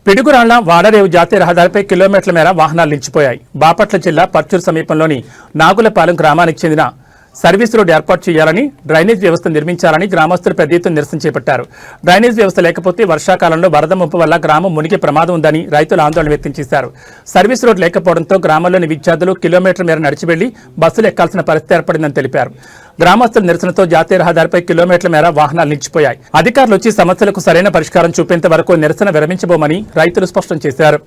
పిడుగురాళ్ల వాడరేవు జాతీయ రహదారిపై కిలోమీటర్ల మేర వాహనాలు నిలిచిపోయాయి. బాపట్ల జిల్లా పర్చూరు సమీపంలోని నాగులపాలెం గ్రామానికి చెందిన సర్వీస్ రోడ్ ఏర్పాటు చేయాలని, డ్రైనేజ్ వ్యవస్థ నిర్మించాలని గ్రామస్తులు పెద్ద ఎత్తున నిరసన చేపట్టారు. డ్రైనేజ్ వ్యవస్థ లేకపోతే వర్షాకాలంలో వరద ముంపు వల్ల గ్రామం మునిగే ప్రమాదం ఉందని రైతులు ఆందోళన వ్యక్తం చేశారు. సర్వీస్ రోడ్ లేకపోవడంతో గ్రామంలోని విద్యార్థులు కిలోమీటర్ మేర నడిచి వెళ్లి బస్సులు ఎక్కాల్సిన పరిస్థితి ఏర్పడిందని తెలిపారు. గ్రామస్తుల నిరసనతో జాతీయ రహదారిపై కిలోమీటర్ల మేర వాహనాలు నిలిచిపోయాయి. అధికారులు వచ్చి సమస్యలకు సరైన పరిష్కారం చూపేంత వరకు నిరసన విరమించబోమని రైతులు స్పష్టం చేశారు.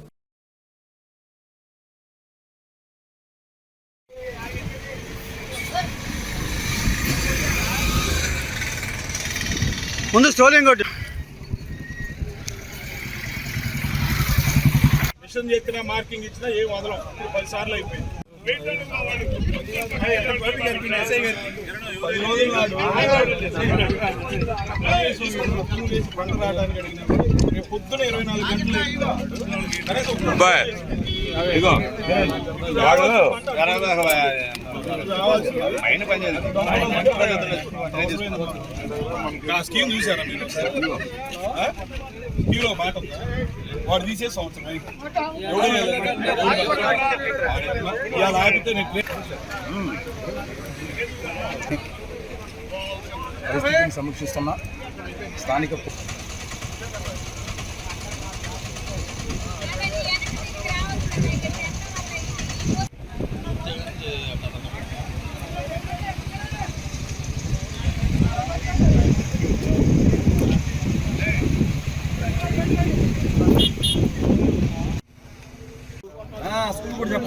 ముందు స్టోలింగ్ కొట్టి మిషన్ చెప్పిన మార్కింగ్ ఇచ్చినా ఏం వదలం. 10 సార్లు అయిపోయింది. పంట రావడానికి అడిగిన పొద్దున 24 గంటలు స్కీమ్ చూసారా మీరు? స్కీమ్లో మాట ఉందా? వాడు తీసే సంవత్సరం ఇలా ఆపితే పరిస్థితిని సమీక్షిస్తున్న స్థానిక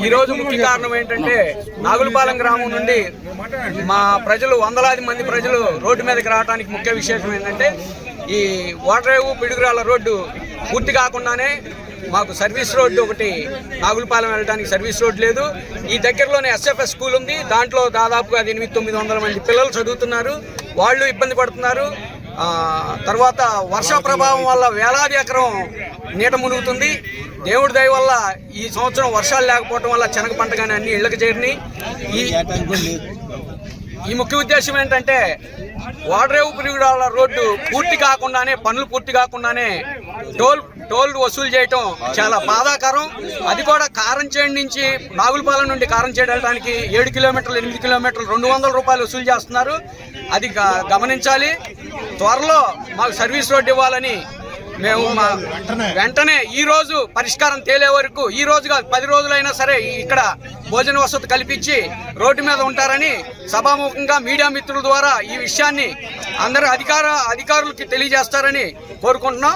ఈరోజు ముఖ్య కారణం ఏంటంటే నాగులపాలెం గ్రామం నుండి మా ప్రజలు, వందలాది మంది ప్రజలు రోడ్డు మీదకి రావడానికి ముఖ్య విశేషం ఏంటంటే ఈ వాడరేవు పిడుగురాళ్ల రోడ్డు పూర్తి కాకుండానే మాకు సర్వీస్ రోడ్డు ఒకటి, నాగులపాలెం వెళ్ళడానికి సర్వీస్ రోడ్ లేదు. ఈ దగ్గరలోనే ఎస్ఎఫ్ఎస్ స్కూల్ ఉంది. దాంట్లో దాదాపుగా 800-900 మంది పిల్లలు చదువుతున్నారు. వాళ్ళు ఇబ్బంది పడుతున్నారు. తర్వాత వర్ష ప్రభావం వల్ల వేలాది ఎకరం నీట మునుగుతుంది. దేవుడి దయ వల్ల ఈ సంవత్సరం వర్షాలు లేకపోవడం వల్ల శనగ పంట కానీ అన్ని ఇళ్లకు చేరినాయి. ఈ ముఖ్య ఉద్దేశం ఏంటంటే వాడరేవు పిడుగురాళ్ల రోడ్డు పూర్తి కాకుండానే, పనులు పూర్తి కాకుండానే టోల్ వసూలు చేయటం చాలా బాధాకరం. అది కూడా కారంచేడు నుంచి, నాగులపాలెం నుండి కారంచేడు వెళ్ళడానికి 7 కిలోమీటర్లు 8 కిలోమీటర్లు 200 రూపాయలు వసూలు చేస్తున్నారు. అది గమనించాలి. త్వరలో మాకు సర్వీస్ రోడ్డు ఇవ్వాలని మేము వెంటనే ఈ రోజు పరిష్కారం తేలే వరకు, ఈ రోజు కాదు 10 రోజులైనా సరే ఇక్కడ భోజన వసతి కల్పించి రోడ్డు మీద ఉంటారని సభాముఖంగా మీడియా మిత్రుల ద్వారా ఈ విషయాన్ని అందరూ అధికారులకి తెలియజేస్తారని కోరుకుంటున్నాం.